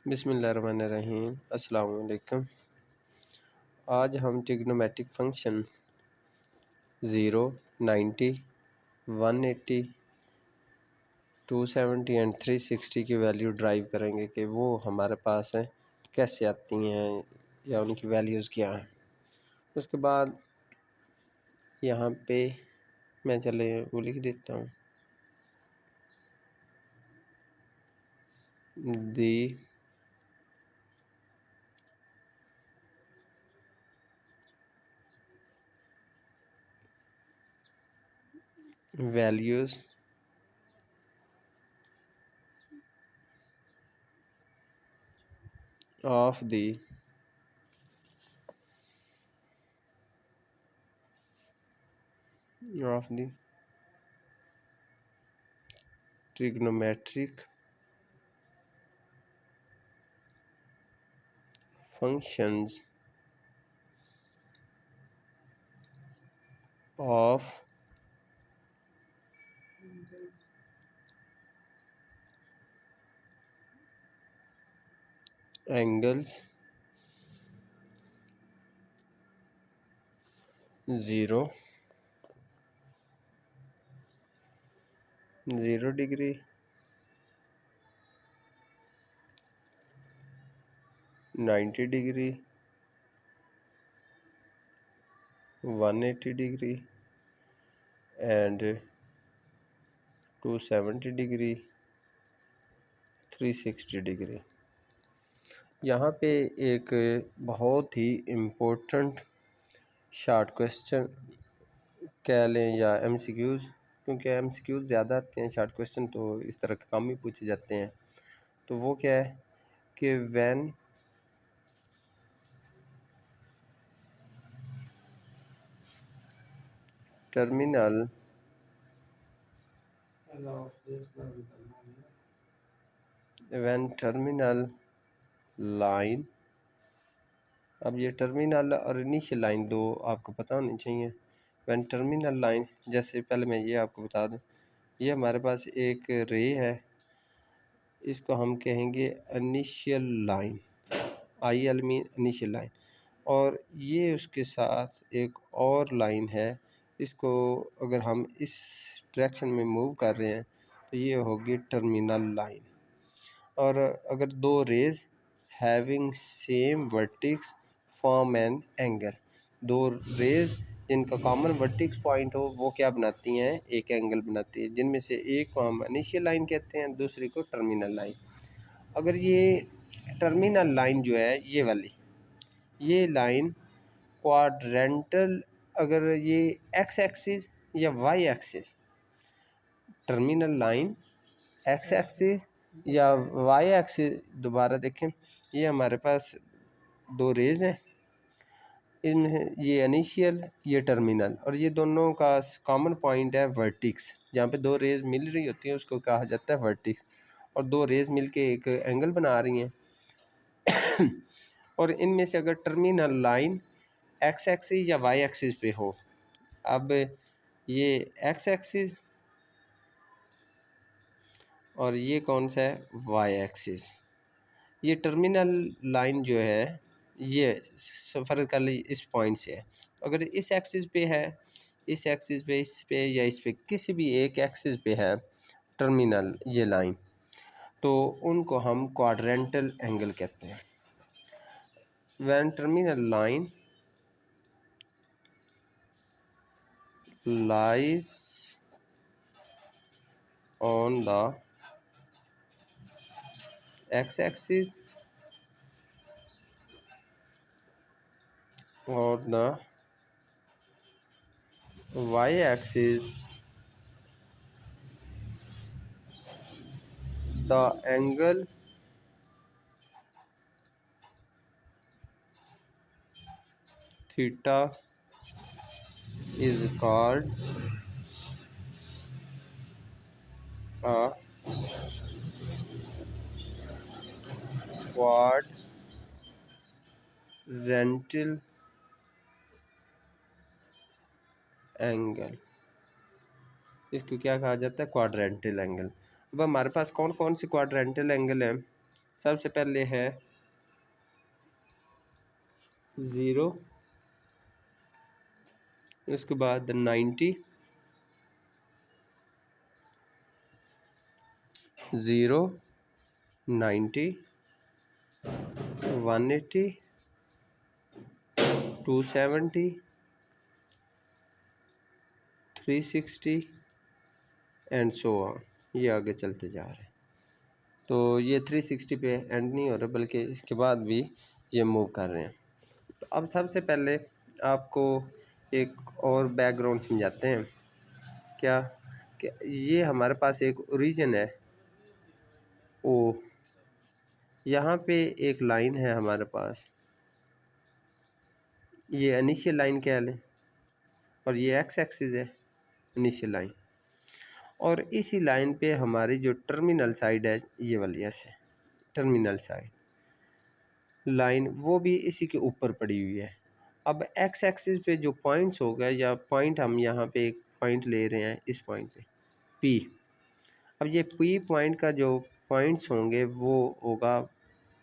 बिस्मिल्लाहिर्रहमानिर्रहीम। अस्सलाम वालेकुम। आज हम ट्रिग्नोमेट्रिक फंक्शन 0, 90, 180, 270 एंड 360 की वैल्यू ड्राइव करेंगे कि वो हमारे पास हैं, कैसे आती हैं या उनकी वैल्यूज़ क्या हैं। उसके बाद यहाँ पे मैं चले वो लिख देता हूँ दी values of the trigonometric functions of angles 0, 0 degree, 90 degree, 180 degree and 270 degree, 360 degree. यहाँ पे एक बहुत ही इम्पोर्टेंट शॉर्ट क्वेश्चन कह लें या MCQs, क्योंकि MCQs ज़्यादा आते हैं, शॉर्ट क्वेश्चन तो इस तरह के कम ही पूछे जाते हैं। तो वो क्या है कि व्हेन टर्मिनल लाइन, अब ये टर्मिनल और इनिशियल लाइन दो आपको पता होनी चाहिए। व्हेन टर्मिनल लाइन, जैसे पहले मैं ये आपको बता दूं, ये हमारे पास एक रे है, इसको हम कहेंगे initial line, IL mean initial line, और ये उसके साथ एक और लाइन है, इसको अगर हम इस डायरेक्शन में मूव कर रहे हैं तो ये होगी टर्मिनल लाइन। और अगर दो rays having same vertex form an angle, दो रेज जिनका कॉमन वर्टिक्स पॉइंट हो वो क्या बनाती हैं, एक एंगल बनाती है, जिनमें से एक को हम इनिशियल लाइन कहते हैं, दूसरी को टर्मिनल लाइन। अगर ये टर्मिनल लाइन जो है ये वाली, ये लाइन क्वाड्रेंटल, अगर ये एक्स एक्सिस या Y axis, terminal line x axis या वाई एक्सिस, दोबारा देखें, ये हमारे पास दो रेज हैं, इनमें ये इनिशियल, ये टर्मिनल, और ये दोनों का कॉमन पॉइंट है वर्टिक्स, जहाँ पे दो रेज मिल रही होती हैं उसको कहा जाता है वर्टिक्स, और दो रेज मिलके एक एंगल बना रही हैं। और इनमें से अगर टर्मिनल लाइन एक्स एक्सिस या वाई एक्सिस पे हो, अब ये एक्स एक्सिस और ये कौन सा है, वाई एक्सिस, ये टर्मिनल लाइन जो है ये फ़र्क कर ली इस पॉइंट से है। अगर इस एक्सिस पे है, इस एक्सिस पे, इस पे या इस पे, किसी भी एक एक्सिस पे है टर्मिनल ये लाइन, तो उनको हम क्वाड्रेंटल एंगल कहते हैं। When terminal line lies on the x-axis or the y-axis, the angle theta is called a quadrantal angle. इसको क्या कहा जाता है, क्वाड्रेंटल एंगल। अब हमारे पास कौन कौन सी क्वाड्रेंटल एंगल हैं, सबसे पहले है 0, उसके बाद 90, 0, 90, 180, 270, 360 एंड सो ऑन। ये आगे चलते जा रहे हैं। तो ये 360 पे एंड नहीं हो रहा, बल्कि इसके बाद भी ये मूव कर रहे हैं। तो अब सबसे पहले आपको एक और बैकग्राउंड समझाते हैं। क्या कि ये हमारे पास एक ओरिजिन है ओ, यहाँ पे एक लाइन है हमारे पास, ये इनिशियल लाइन कह लें, और ये एक्स एक्सिस है इनिशियल लाइन, और इसी लाइन पे हमारी जो टर्मिनल साइड है ये वाली ऐसे टर्मिनल साइड लाइन वो भी इसी के ऊपर पड़ी हुई है। अब एक्स एक्सिस पे जो पॉइंट्स हो गए, या पॉइंट हम यहाँ पे एक पॉइंट ले रहे हैं इस पॉइंट पे पी, अब ये पी पॉइंट का जो पॉइंट्स होंगे वो होगा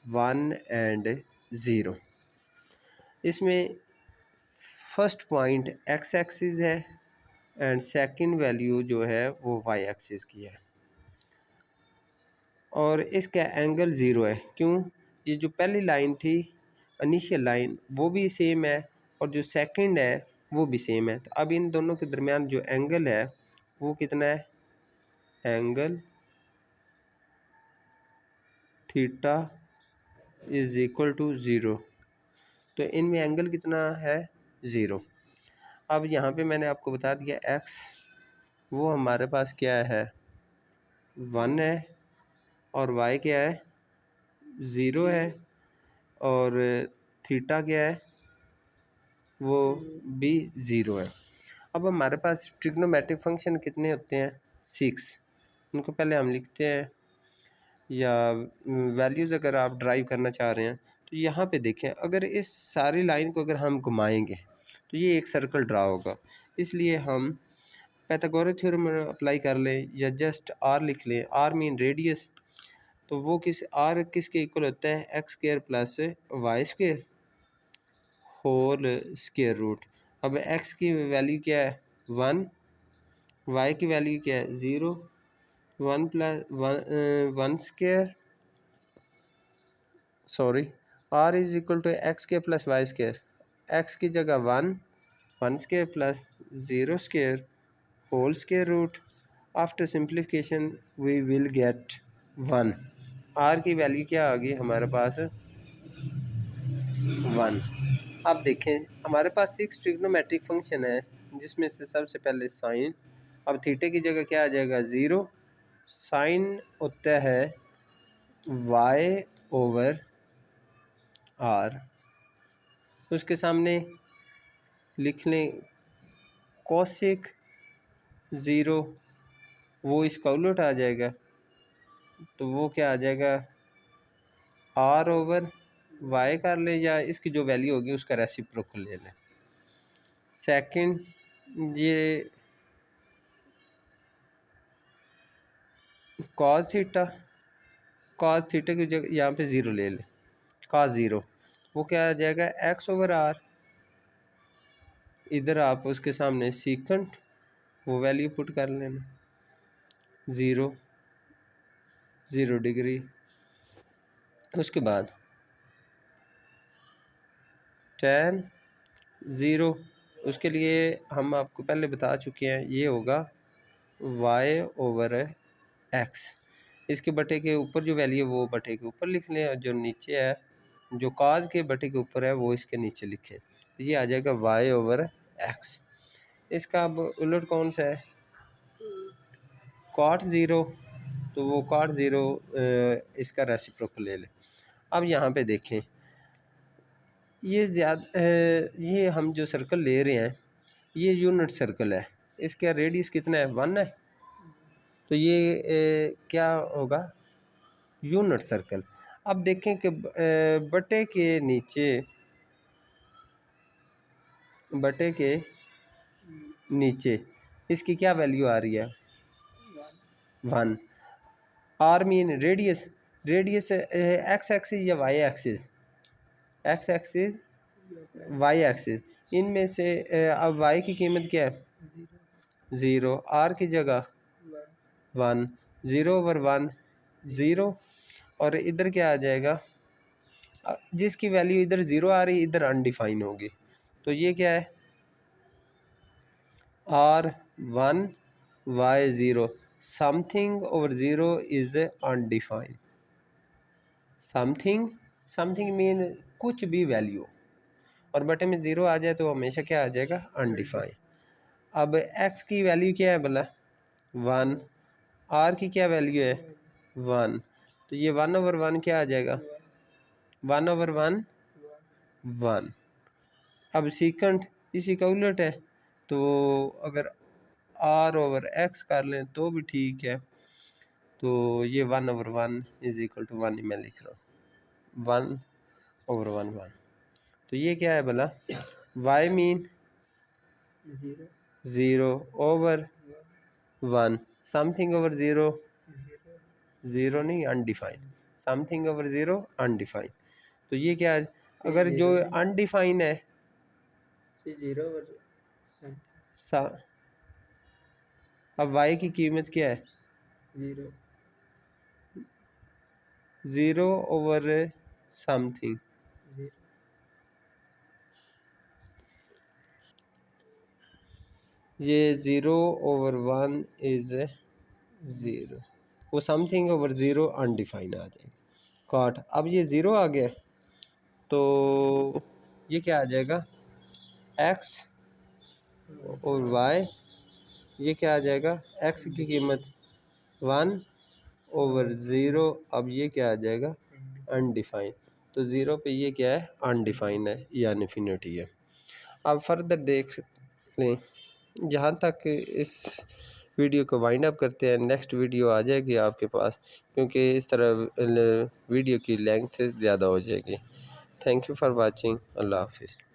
1 एंड 0। इसमें फर्स्ट पॉइंट एक्स एक्सिस है एंड सेकंड वैल्यू जो है वो वाई एक्सिस की है, और इसका एंगल 0 है। क्यों? ये जो पहली लाइन थी इनिशियल लाइन वो भी सेम है, और जो सेकंड है वो भी सेम है। तो अब इन दोनों के दरमियान जो एंगल है वो कितना है? Angle theta is equal to 0। तो इनमें एंगल कितना है? 0। अब यहाँ पे मैंने आपको बता दिया एक्स वो हमारे पास क्या है? 1 है, और वाई क्या है? 0 है, और थीटा क्या है? वो भी 0 है। अब हमारे पास ट्रिग्नोमेट्रिक फंक्शन कितने होते हैं? 6। उनको पहले हम लिखते हैं, या वैल्यूज़ अगर आप ड्राइव करना चाह रहे हैं तो यहाँ पे देखें, अगर इस सारी लाइन को अगर हम घुमाएंगे तो ये एक सर्कल ड्रा होगा। इसलिए हम पाइथागोरस थ्योरम अप्लाई कर लें, या जस्ट आर लिख लें, आर मीन रेडियस। तो वो आर किसके इक्वल होता है? X square plus y square whole square root. अब एक्स की वैल्यू क्या है? 1, वाई की वैल्यू क्या है? 0, 1 plus 1 square, sorry, r is equal to x square plus y square. X की जगह 1 square plus 0 square whole square root. After simplification we will get 1। R की वैल्यू क्या आ गई हमारे पास? 1। अब देखें हमारे पास 6 ट्रिग्नोमेट्रिक फंक्शन है, जिसमें से सबसे पहले साइन। अब थीटे की जगह क्या आ जाएगा? 0। साइन होता है वाई ओवर आर, उसके सामने लिख लें कोसेक 0, वो इसका उलट आ जाएगा, तो वो क्या आ जाएगा? आर ओवर वाई कर लें, या इसकी जो वैल्यू होगी उसका रेसिप्रोकल ले लें। सेकंड ये कॉस थीटा की जगह यहाँ पे 0 ले लें, कॉस 0, वो क्या आ जाएगा? X over r. इधर आप उसके सामने सीकेंट वो वैल्यू पुट कर लेना, 0 डिग्री। उसके बाद tan 0, उसके लिए हम आपको पहले बता चुके हैं, ये होगा y ओवर x। इसके बटे के ऊपर जो वैल्यू है वो बटे के ऊपर लिख लें, और जो नीचे है जो काज के बटे के ऊपर है वो इसके नीचे लिखें, तो ये आ जाएगा y ओवर x। इसका अब उलट कौन सा है? cot 0, तो वो cot 0 इसका रेसिप्रोकल ले लें। अब यहाँ पे देखें, ये हम जो सर्कल ले रहे हैं ये यूनिट सर्कल है, इसका रेडियस कितना है? 1 है। तो ये क्या होगा? Unit circle. अब देखें कि बटे के नीचे इसकी क्या वैल्यू आ रही है? 1। R mean radius, radius X axis या Y axis, X axis Y axis, इनमें से अब वाई की कीमत क्या है? 0, आर की जगह 1, 0/1 0, और इधर क्या आ जाएगा? जिसकी वैल्यू इधर 0 आ रही, इधर अनडिफाइन होगी, तो ये क्या है? R1 Y0, something over 0 is undefined. Something mean कुछ भी वैल्यू, और बटे में 0 आ जाए तो हमेशा क्या आ जाएगा? अनडिफाइंड। अब x की वैल्यू क्या है भला? 1, r की क्या वैल्यू है? 1, तो ये 1/1 क्या आ जाएगा? 1/1 1। अब सीकेंट इसी का उलट है, तो अगर r/x कर लें तो भी ठीक है, तो ये 1/1 इज इक्वल टू 1 ही मैं लिख रहा हूँ, 1/1 1। तो ये क्या है भला? y मीन 0/1, समथिंग ओवर 0 0 नहीं, अनडिफाइंड, समथिंग ओवर 0 अनडिफाइंड। तो ये क्या है? अगर जो अनडिफाइंड है 0, अब y की कीमत क्या है? 0 समथिंग, ये 0/1 इज 0, वो समथिंग ओवर 0 अनडिफाइंड आ जाएगा कॉट। अब ये 0 आ गया, तो ये क्या आ जाएगा? x और y, ये क्या आ जाएगा? x की कीमत 1/0, अब ये क्या आ जाएगा? अनडिफाइंड। तो 0 पे ये क्या है? अनडिफाइंड है या इन्फिनिटी है। अब फर्दर देख लें, जहाँ तक इस वीडियो को वाइंड अप करते हैं, नेक्स्ट वीडियो आ जाएगी आपके पास, क्योंकि इस तरह वीडियो की लेंथ ज़्यादा हो जाएगी। Thank you for watching. अल्लाह हाफिज़।